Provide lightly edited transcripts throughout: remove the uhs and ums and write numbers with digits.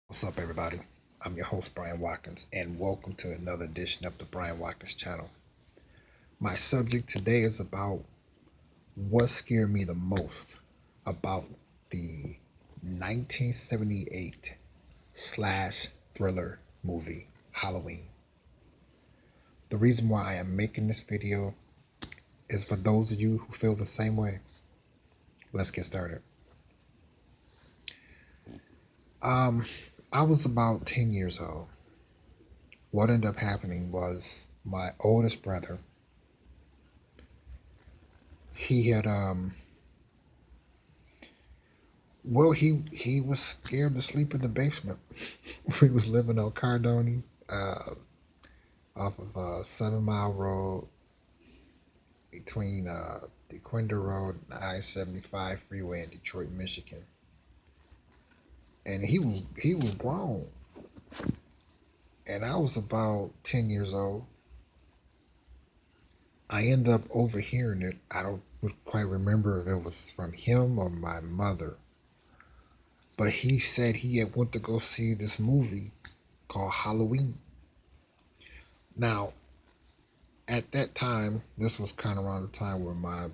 What's up, everybody? I'm your host, Brian Watkins, and welcome to another edition of the Brian Watkins channel. My subject today is about what scared me the most about the 1978 slash thriller movie, Halloween. The reason why I am making this video is for those of you who feel the same way. Let's get started. Um, I was about 10 years old. What ended up happening was my oldest brother, he had he was scared to sleep in the basement. We was living on Cardone, off of 7 Mile Road between DeQuinder Road and I-75 freeway in Detroit, Michigan. And he was grown, and I was about 10 years old. I ended up overhearing it. I don't quite remember if it was from him or my mother, but he said he had went to go see this movie called Halloween. Now, at that time, this was kind of around the time where my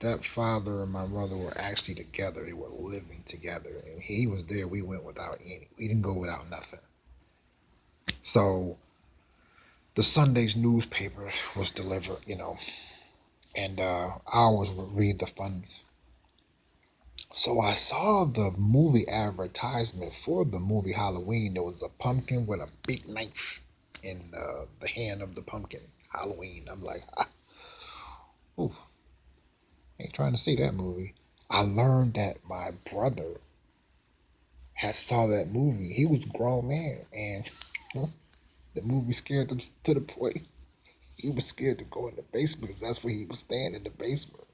stepfather and my mother were actually together. They were living together, and he was there. We went without any. We didn't go without nothing. So the Sunday's newspaper was delivered, and I always would read the funds. So I saw the movie advertisement for the movie Halloween. There was a pumpkin with a big knife in the hand of the pumpkin. Halloween. I'm like, ooh, ain't trying to see that movie. I learned that my brother had saw that movie. He was a grown man, and the movie scared him to the point he was scared to go in the basement because that's where he was staying, in the basement.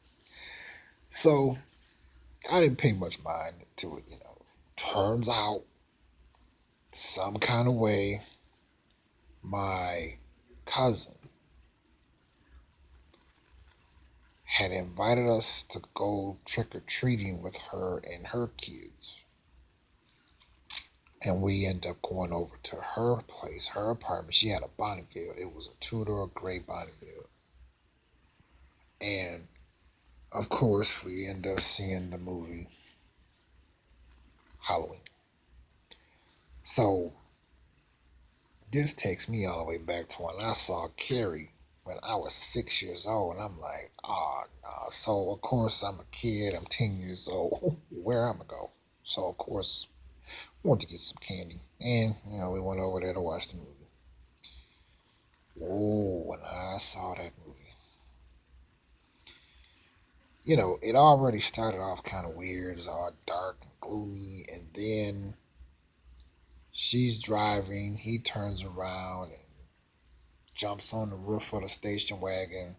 So I didn't pay much mind to it. Turns out, some kind of way, my cousin had invited us to go trick or treating with her and her kids. And we ended up going over to her place, her apartment. She had a Bonneville. It was a two-door gray Bonneville. And of course, we ended up seeing the movie Halloween. So this takes me all the way back to when I saw Carrie when I was 6 years old. And I'm like, oh, no. So of course, I'm a kid. I'm 10 years old. Where am I going to go? So of course, I wanted to get some candy. And, we went over there to watch the movie. Oh, when I saw that movie, it already started off kind of weird. It's all dark and gloomy. And then she's driving. He turns around and jumps on the roof of the station wagon,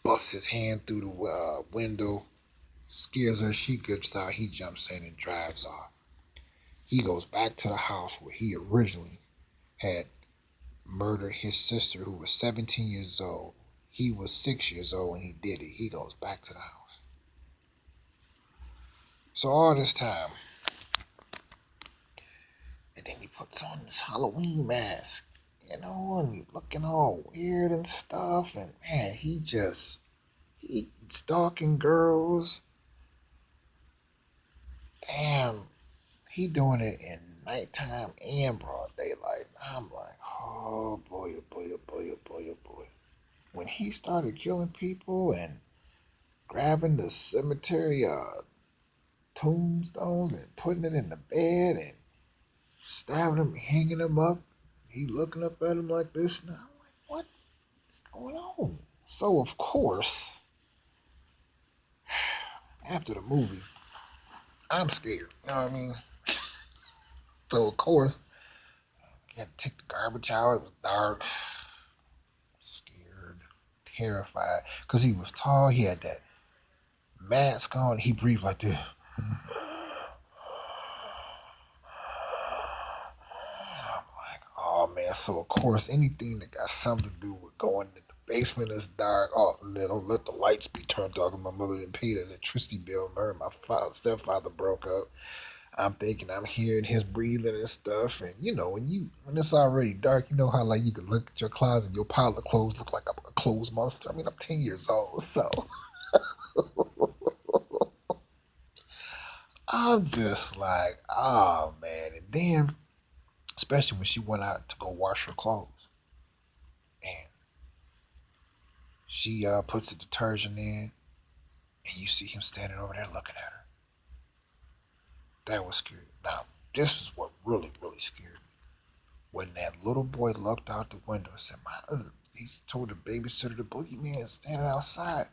busts his hand through the window, scares her. She gets out. He jumps in and drives off. He goes back to the house where he originally had murdered his sister, who was 17 years old. He was 6 years old when he did it. He goes back to the house. So all this time, and then he puts on this Halloween mask, and he's looking all weird and stuff. And man, he stalking girls. Damn, he doing it in nighttime and broad daylight. I'm like, oh boy, oh boy, oh boy, oh boy, oh boy. When he started killing people and grabbing the cemetery tombstones and putting it in the bed and stabbing him, hanging him up, he looking up at him like this. Now I'm like, what is going on? So of course, after the movie, I'm scared. You know what I mean? So of course, I had to take the garbage out. It was dark. Scared, terrified, because he was tall. He had that mask on. He breathed like this. I'm like, oh man. So of course, anything that got something to do with going basement is dark. Oh, and they don't let the lights be turned off. My mother didn't pay the electricity bill. Her and my stepfather broke up. I'm thinking I'm hearing his breathing and stuff. And you know, when it's already dark, you know how like you can look at your closet, your pile of clothes look like a clothes monster. I mean, I'm 10 years old, so I'm just like, oh man. And then, especially when she went out to go wash her clothes, and she puts the detergent in, and you see him standing over there looking at her. That was scary. Now, this is what really, really scared me. When that little boy looked out the window and said, he told the babysitter the boogeyman is standing outside.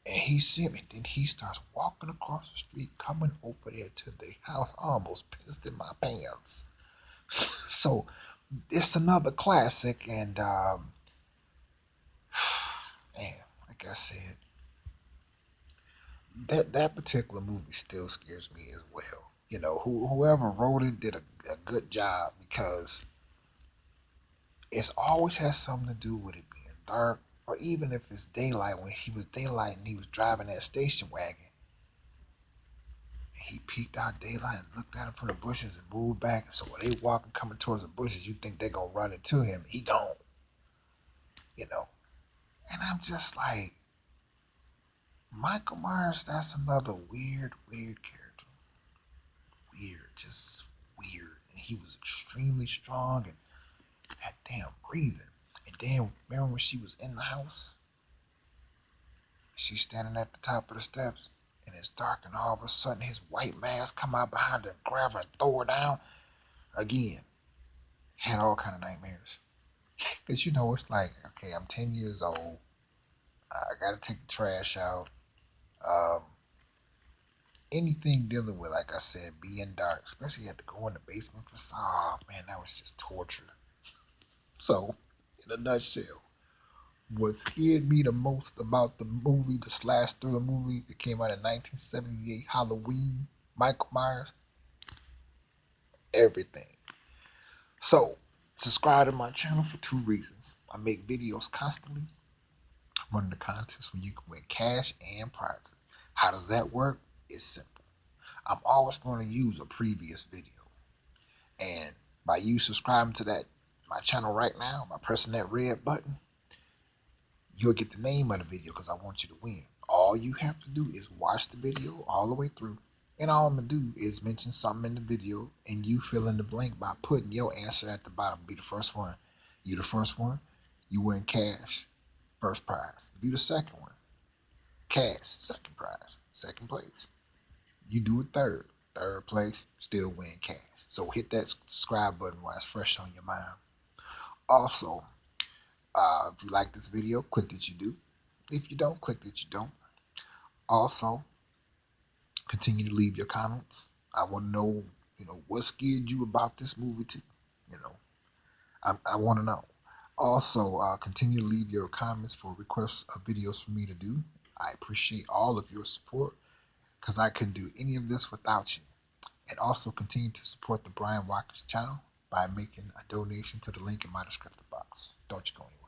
And he see me. Then he starts walking across the street, coming over there to the house. I almost pissed in my pants. So it's another classic. And, man, like I said, that particular movie still scares me as well. You know, whoever wrote it did a good job because it's always has something to do with it being dark, or even if it's daylight. When he was daylight and he was driving that station wagon, and he peeked out daylight and looked at him from the bushes and moved back. And so when they walking coming towards the bushes, you think they're gonna run into him. He gone, you know. And I'm just like, Michael Myers. That's another weird, weird character. Weird, just weird. And he was extremely strong and that damn breathing. And then remember when she was in the house? She's standing at the top of the steps, and it's dark, and all of a sudden his white mask come out behind her, grab her, and throw her down. Again, had all kind of nightmares. Cause you know it's like, okay, I'm 10 years old. I gotta take the trash out. Um, Anything dealing with, like I said, being dark, especially had to go in the basement for some. Oh man, that was just torture. So, in a nutshell, what scared me the most about the movie, the slash thriller movie that came out in 1978, Halloween, Michael Myers, everything. So, subscribe to my channel for two reasons. I make videos constantly. I'm running the contest where you can win cash and prizes. How does that work? It's simple. I'm always going to use a previous video. And by you subscribing to that my channel right now, by pressing that red button, you'll get the name of the video because I want you to win. All you have to do is watch the video all the way through. And all I'm going to do is mention something in the video and you fill in the blank by putting your answer at the bottom. Be the first one. You the first one, you win cash, first prize. If you the second one, cash, second prize, second place. You do it third place, still win cash. So hit that subscribe button while it's fresh on your mind. Also, if you like this video, click that you do. If you don't, click that you don't. Also, continue to leave your comments. I want to know, what scared you about this movie too. You know, I want to know. Also, continue to leave your comments for requests of videos for me to do. I appreciate all of your support because I couldn't do any of this without you. And also continue to support the Brian Watkins channel by making a donation to the link in my description box. Don't you go anywhere.